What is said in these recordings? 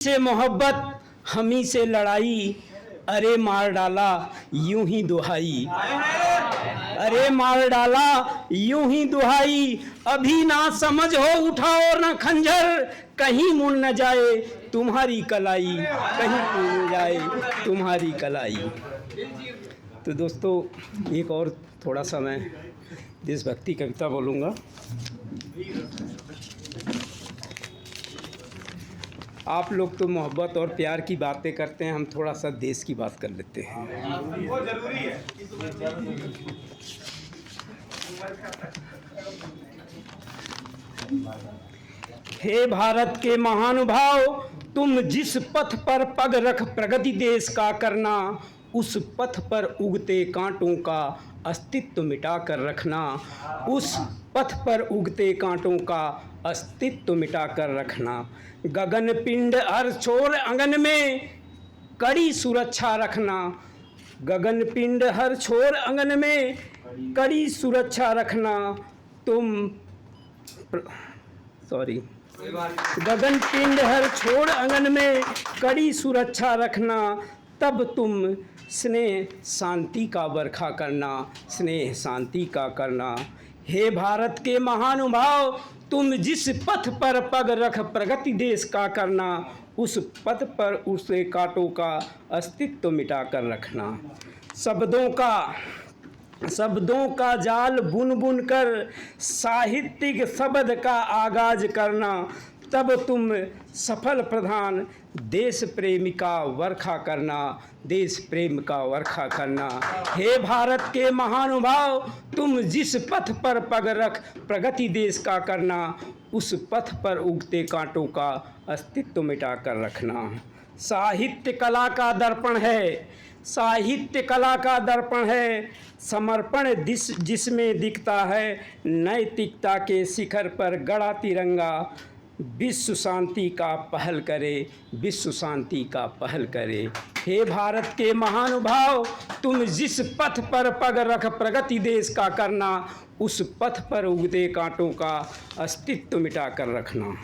से मोहब्बत हमी से लड़ाई, अरे मार डाला यूं ही दुहाई, अरे मार डाला यूं ही दुहाई। अभी ना समझ हो उठाओ ना खंजर, कहीं मुड़ न जाए तुम्हारी कलाई, कहीं मुड़ न जाए तुम्हारी कलाई। तो दोस्तों एक और थोड़ा सा मैं देशभक्ति कविता बोलूँगा। आप लोग तो मोहब्बत और प्यार की बातें करते हैं, हम थोड़ा सा देश की बात कर लेते हैं। वो जरूरी है। हे भारत के महानुभाव, तुम जिस पथ पर पग रख प्रगति देश का करना, उस पथ पर उगते कांटों का अस्तित्व मिटा कर रखना, उस पथ पर उगते कांटों का अस्तित्व मिटा कर रखना। गगन पिंड हर छोर आंगन में कड़ी सुरक्षा रखना, गगन पिंड हर छोर आंगन में कड़ी सुरक्षा रखना। गगन पिंड हर छोर आंगन में कड़ी सुरक्षा रखना, तब तुम स्नेह शांति का बरखा करना, स्नेह शांति का करना। हे भारत के महानुभाव, तुम जिस पथ पर पग रख प्रगति देश का करना, उस पथ पर उसे कांटों का अस्तित्व मिटा कर रखना। शब्दों का जाल बुन बुन कर साहित्यिक शब्द का आगाज करना, तब तुम सफल प्रधान देश प्रेम का वर्खा करना, देश प्रेम का वर्खा करना। हे भारत के महानुभाव, तुम जिस पथ पर पग रख प्रगति देश का करना, उस पथ पर उगते कांटों का अस्तित्व मिटा कर रखना। साहित्य कला का दर्पण है, साहित्य कला का दर्पण है, समर्पण जिसमें दिखता है, नैतिकता के शिखर पर गड़ा तिरंगा। विश्व शांति का पहल करे, विश्व शांति का पहल करे। हे भारत के महानुभाव, तुम जिस पथ पर पग रख प्रगति देश का करना, उस पथ पर उगते कांटों का अस्तित्व मिटा कर रखना।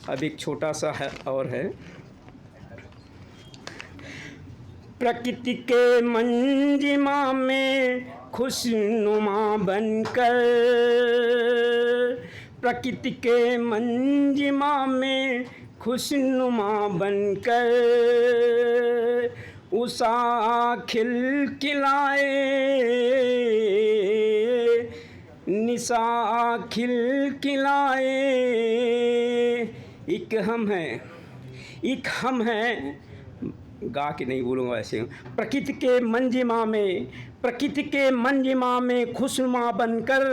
अब एक छोटा सा है और है। प्रकृति के मंजिमा में खुशनुमा बनकर, प्रकृति के मंजिमा में खुशनुमा बनकर, उषा खिलखिलाए, निशा खिलखिलाए। एक हम है गा के नहीं बोलूँगा ऐसे। प्रकृति के मंजिमा में, प्रकृति के मंजिमा में खुशनुमा बनकर,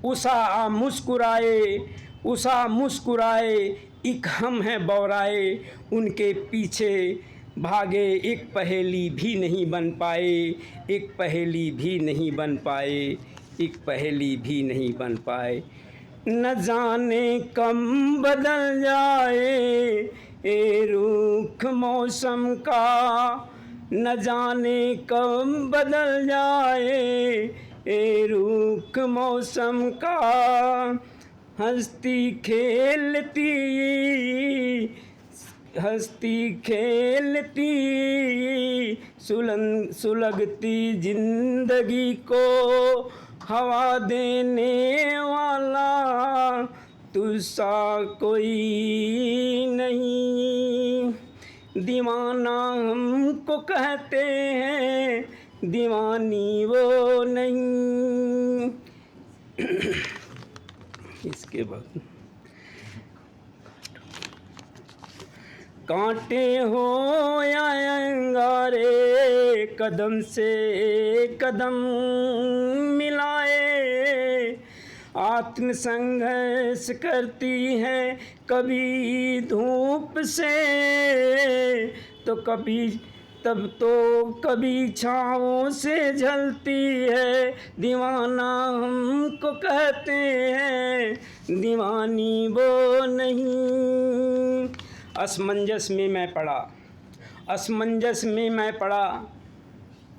उषा मुस्कुराए, उषा मुस्कुराए। एक हम है बौराए, उनके पीछे भागे, एक पहेली भी नहीं बन पाए, एक पहेली भी नहीं बन पाए, एक पहेली भी नहीं बन पाए। न जाने कब बदल जाए ए रुख मौसम का, न जाने कब बदल जाए ए रुख मौसम का। हंसती खेलती, हंसती खेलती सुलगती जिंदगी को हवा देने वाला तुझसा कोई नहीं। दीवाना हमको कहते हैं, दीवानी वो नहीं। इसके बाद कांटे हो या अंगारे, कदम से कदम मिलाए, आत्म संघर्ष करती है कभी धूप से, तो कभी तब तो कभी छाँवों से झलती है। दीवाना हमको कहते हैं, दीवानी वो नहीं। असमंजस में मैं पड़ा, असमंजस में मैं पड़ा,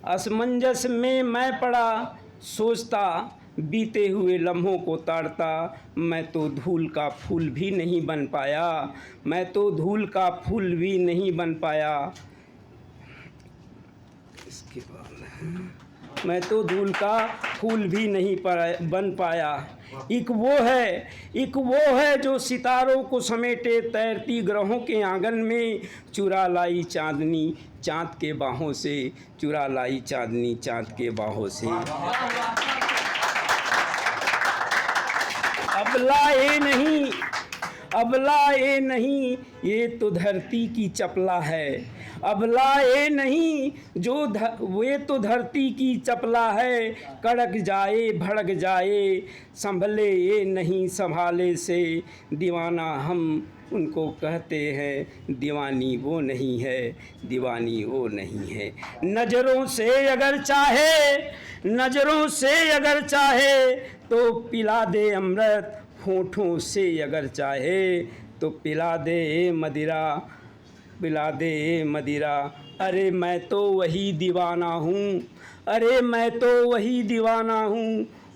असमंजस में मैं पड़ा, सोचता बीते हुए लम्हों को ताड़ता, मैं तो धूल का फूल भी नहीं बन पाया, मैं तो धूल का फूल भी नहीं बन पाया। इसके बाद मैं तो धूल का फूल भी नहीं बन पाया। एक वो है जो सितारों को समेटे तैरती ग्रहों के आंगन में, चुरा लाई चांदनी चाँद के बाहों से, चुरा लाई चांदनी चाँद के बाहों से। अबला ये नहीं ये तो धरती की चपला है, अबला ये नहीं वे तो धरती की चपला है। कड़क जाए भड़क जाए संभले ये नहीं संभाले से, दीवाना हम उनको कहते हैं, दीवानी वो नहीं है, दीवानी वो नहीं है। नज़रों से अगर चाहे तो पिला दे अमृत, होठों से अगर चाहे तो पिला दे मदिरा। अरे मैं तो वही दीवाना हूँ,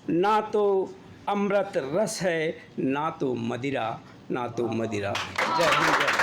ना तो अमृत रस है, ना तो मदिरा। जय हिंद।